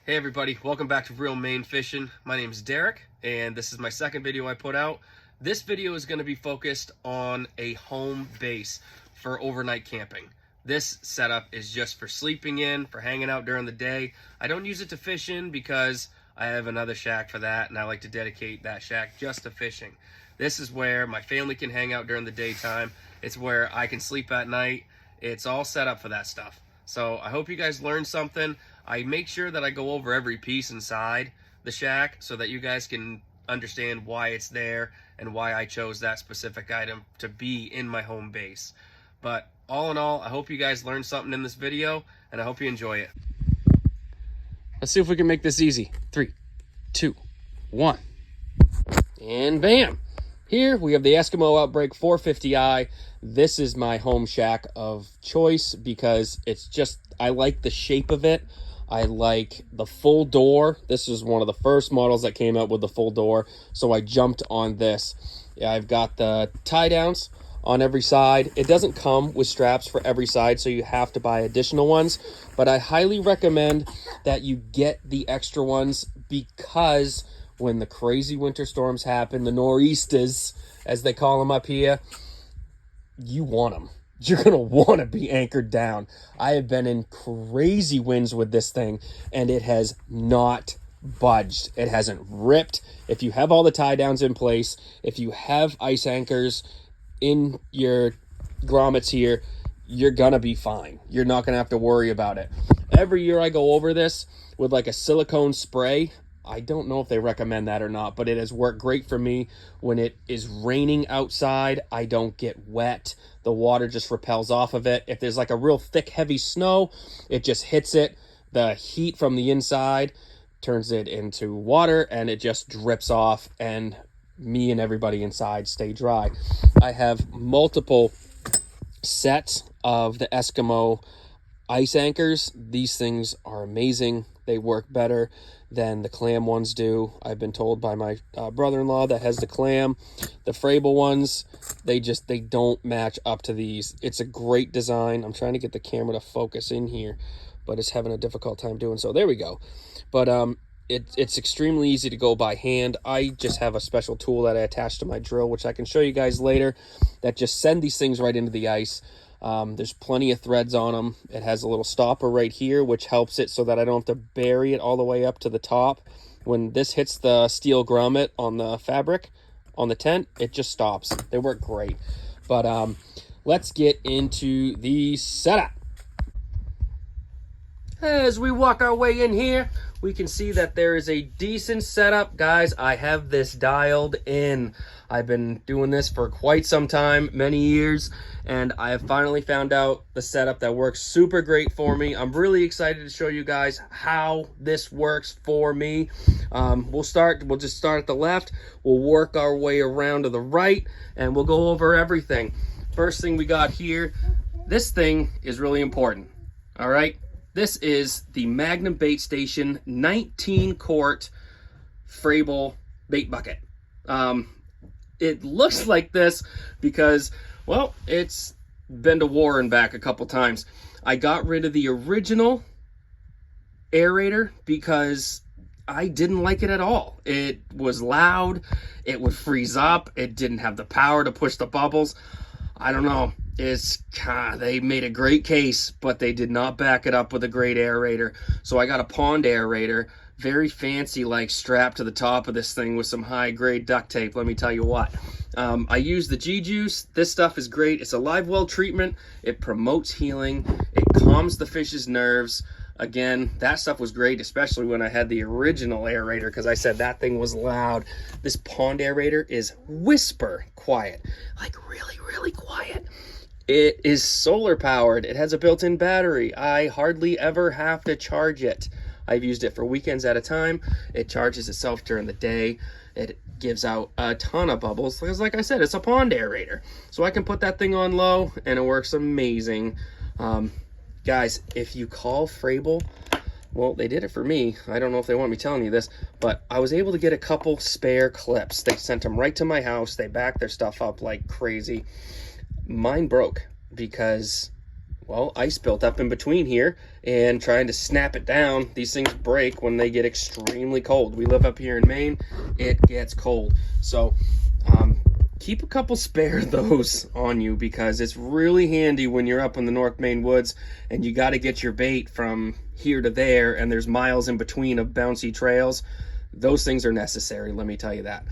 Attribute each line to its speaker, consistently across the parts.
Speaker 1: Hey everybody, welcome back to Real Maine Fishing. My name is Derek, and this is my second video I put out. This video is going to be focused on a home base for overnight camping. This setup is just for sleeping in, for hanging out during the day. I don't use it to fish in because I have another shack for that, and I like to dedicate that shack just to fishing. This is where my family can hang out during the daytime. It's where I can sleep at night. It's all set up for that stuff. So I hope you guys learned something. I make sure that I go over every piece inside the shack so that you guys can understand why it's there and why I chose that specific item to be in my home base. But all in all, I hope you guys learned something in this video, and I hope you enjoy it. Let's see if we can make this easy. 3, 2, 1. And bam! Here we have the Eskimo Outbreak 450i. This is my home shack of choice because it's just, I like the shape of it. I like the full door. This is one of the first models that came out with the full door, so I jumped on this. Yeah, I've got the tie downs on every side. It doesn't come with straps for every side, so you have to buy additional ones, but I highly recommend that you get the extra ones because when the crazy winter storms happen, the nor'easters, as they call them up here, you want them. You're going to want to be anchored down. I have been in crazy winds with this thing, and it has not budged. It hasn't ripped. If you have all the tie downs in place, if you have ice anchors in your grommets here, you're going to be fine. You're not going to have to worry about it. Every year I go over this with like a silicone spray. I don't know if they recommend that or not, but it has worked great for me. When it is raining outside, I don't get wet. The water just repels off of it. If there's like a real thick, heavy snow, it just hits it. The heat from the inside turns it into water, and it just drips off, and me and everybody inside stay dry. I have multiple sets of the Eskimo ice anchors. These things are amazing. They work better than the clam ones do. I've been told by my brother-in-law that has the clam. The Frabill ones, they don't match up to these. It's a great design. I'm trying to get the camera to focus in here, but it's having a difficult time doing so. There we go. But it's extremely easy to go by hand. I just have a special tool that I attach to my drill, which I can show you guys later, that just send these things right into the ice. There's plenty of threads on them. It has a little stopper right here, which helps it so that I don't have to bury it all the way up to the top. When this hits the steel grommet on the fabric, on the tent, it just stops. They work great. But let's get into the setup. As we walk our way in here, we can see that there is a decent setup. Guys, I have this dialed in. I've been doing this for quite some time, many years, and I have finally found out the setup that works super great for me. I'm really excited to show you guys how this works for me. We'll just start at the left. We'll work our way around to the right, and we'll go over everything. First thing we got here, this thing is really important, all right? This is the Magnum Bait Station 19-quart Frabill bait bucket. It looks like this because, well, it's been to war and back a couple times. I got rid of the original aerator because I didn't like it at all. It was loud, it would freeze up, it didn't have the power to push the bubbles. I don't know. They made a great case, but they did not back it up with a great aerator. So I got a pond aerator, very fancy, like strapped to the top of this thing with some high grade duct tape. Let me tell you what. I use the G-Juice. This stuff is great. It's a live well treatment. It promotes healing. It calms the fish's nerves. Again, that stuff was great, especially when I had the original aerator, because I said that thing was loud. This pond aerator is whisper quiet, like really, really quiet. It is solar powered. It has a built-in battery. I hardly ever have to charge it. I've used it for weekends at a time. It charges itself during the day. It gives out a ton of bubbles because, like I said, it's a pond aerator. So I can put that thing on low and it works amazing. Guys, if you call Frabill, well, they did it for me. I don't know if they want me telling you this, but I was able to get a couple spare clips. They sent them right to my house. They backed their stuff up like crazy. Mine broke because well, ice built up in between here, and trying to snap it down, these things break when they get extremely cold. We live up here in Maine, it gets cold. So keep a couple spare of those on you, because it's really handy when you're up in the North Maine woods and you got to get your bait from here to there and there's miles in between of bouncy trails. Those things are necessary, let me tell you that.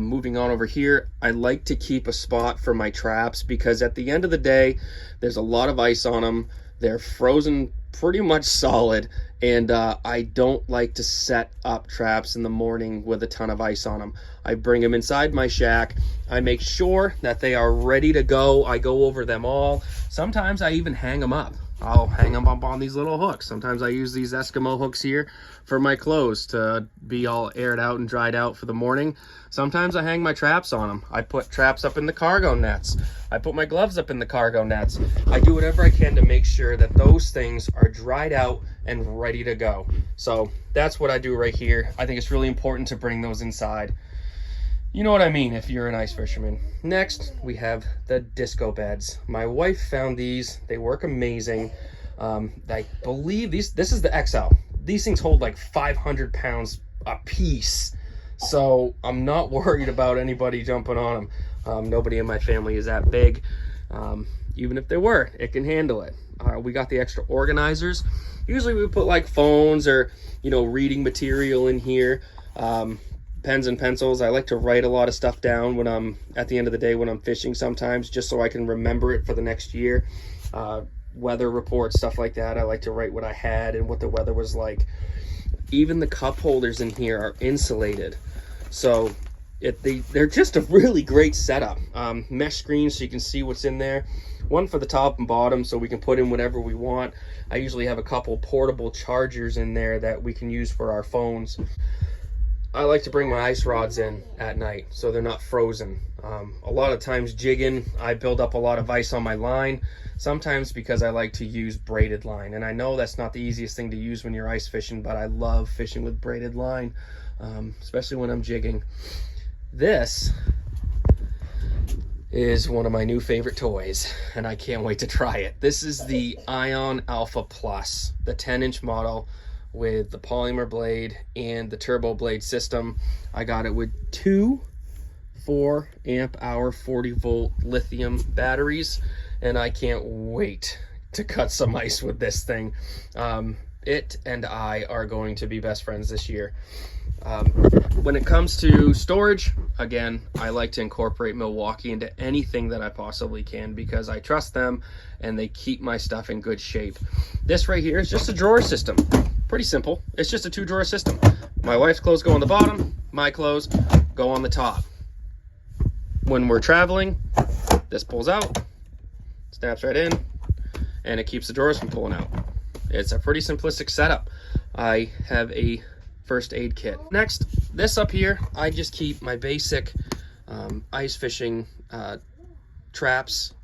Speaker 1: Moving on over here, I like to keep a spot for my traps, because at the end of the day, there's a lot of ice on them. They're frozen pretty much solid, and I don't like to set up traps in the morning with a ton of ice on them. I bring them inside my shack. I make sure that they are ready to go. I go over them all. Sometimes I even hang them up. I'll hang them up on these little hooks. Sometimes I use these Eskimo hooks here for my clothes to be all aired out and dried out for the morning. Sometimes I hang my traps on them. I put traps up in the cargo nets. I put my gloves up in the cargo nets. I do whatever I can to make sure that those things are dried out and ready to go. So that's what I do right here. I think it's really important to bring those inside. You know what I mean if you're an ice fisherman. Next, we have the disco beds. My wife found these. They work amazing. I believe this is the XL. These things hold like 500 pounds a piece. So I'm not worried about anybody jumping on them. Nobody in my family is that big. Even if they were, it can handle it. We got the extra organizers. Usually we put like phones or, you know, reading material in here. Pens and pencils. I like to write a lot of stuff down when I'm at the end of the day when I'm fishing sometimes, just so I can remember it for the next year. Weather reports, stuff like that. I like to write what I had and what the weather was like. Even the cup holders in here are insulated, so they're just a really great setup. Mesh screens so you can see what's in there. One for the top and bottom so we can put in whatever we want. I usually have a couple portable chargers in there that we can use for our phones. I like to bring my ice rods in at night so they're not frozen. A lot of times jigging, I build up a lot of ice on my line, sometimes because I like to use braided line. And I know that's not the easiest thing to use when you're ice fishing, but I love fishing with braided line, especially when I'm jigging. This is one of my new favorite toys, and I can't wait to try it. This is the Ion Alpha Plus, the 10-inch model, with the polymer blade and the turbo blade system. I got it with two 4 amp hour 40 volt lithium batteries, and I can't wait to cut some ice with this thing. It and I are going to be best friends this year. When it comes to storage, again, I like to incorporate Milwaukee into anything that I possibly can, because I trust them and they keep my stuff in good shape. This right here is just a drawer system. Pretty simple. It's just a 2-drawer system. My wife's clothes go on the bottom, my clothes go on the top. When we're traveling, this pulls out, snaps right in, and it keeps the drawers from pulling out. It's a pretty simplistic setup. I have a first aid kit. Next, this up here, I just keep my basic ice fishing traps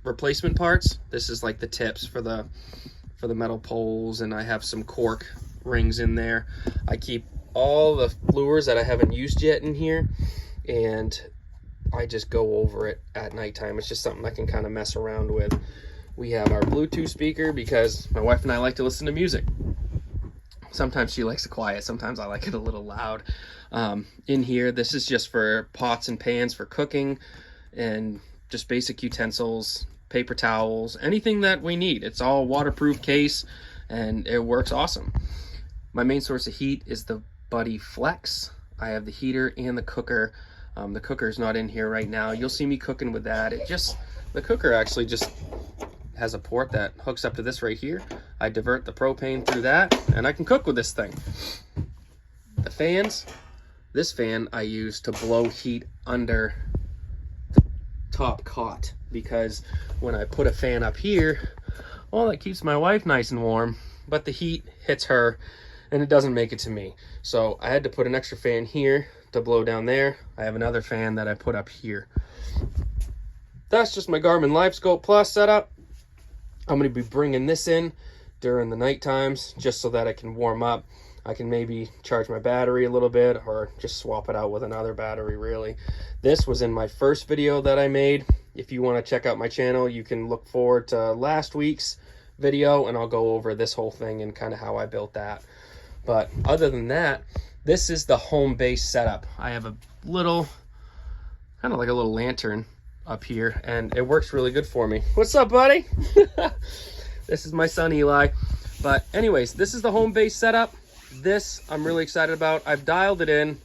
Speaker 1: replacement parts. This is like the tips for the metal poles, and I have some cork rings in there. I keep all the lures that I haven't used yet in here, and I just go over it at nighttime. It's just something I can kind of mess around with. We have our Bluetooth speaker because my wife and I like to listen to music. Sometimes she likes it quiet, sometimes I like it a little loud. In here, this is just for pots and pans for cooking, and just basic utensils, paper towels, anything that we need. It's all waterproof case, and it works awesome. My main source of heat is the Buddy Flex. I have the heater and the cooker. The cooker's not in here right now. You'll see me cooking with that. The cooker actually just has a port that hooks up to this right here. I divert the propane through that, and I can cook with this thing. The fans, this fan I use to blow heat under the top cot, because when I put a fan up here, well, it keeps my wife nice and warm, but the heat hits her and it doesn't make it to me. So I had to put an extra fan here to blow down there. I have another fan that I put up here. That's just my Garmin LiveScope Plus setup. I'm going to be bringing this in during the night times just so that I can warm up.
Speaker 2: I can maybe charge my battery a little bit or just swap it out with another battery really. This was in my first video that I made. If you want to check out my channel, you can look forward to last week's video and I'll go over this whole thing and kind of how I built that. But other than that, this is the home base setup. I have a little, kind of like a little lantern up here, and it works really good for me. What's up, buddy? This is my son Eli. But anyways, this is the home base setup. This I'm really excited about. I've dialed it in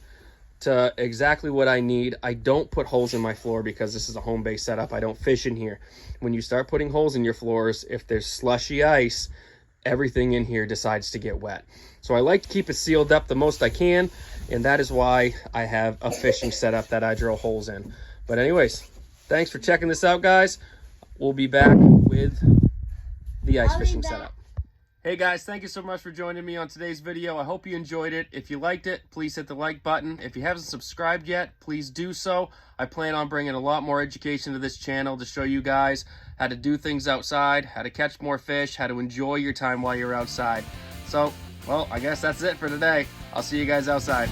Speaker 2: to exactly what I need. I don't put holes in my floor because this is a home base setup. I don't fish in here. When you start putting holes in your floors, if there's slushy ice, everything in here decides to get wet. So I like to keep it sealed up the most I can, and that is why I have a fishing setup that I drill holes in. But anyways, thanks for checking this out, guys. We'll be back with the ice fishing setup. Hey guys, thank you so much for joining me on today's video. I hope you enjoyed it. If you liked it, please hit the like button. If you haven't subscribed yet, please do so. I plan on bringing a lot more education to this channel to show you guys how to do things outside, how to catch more fish, how to enjoy your time while you're outside. So, well, I guess that's it for today. I'll see you guys outside.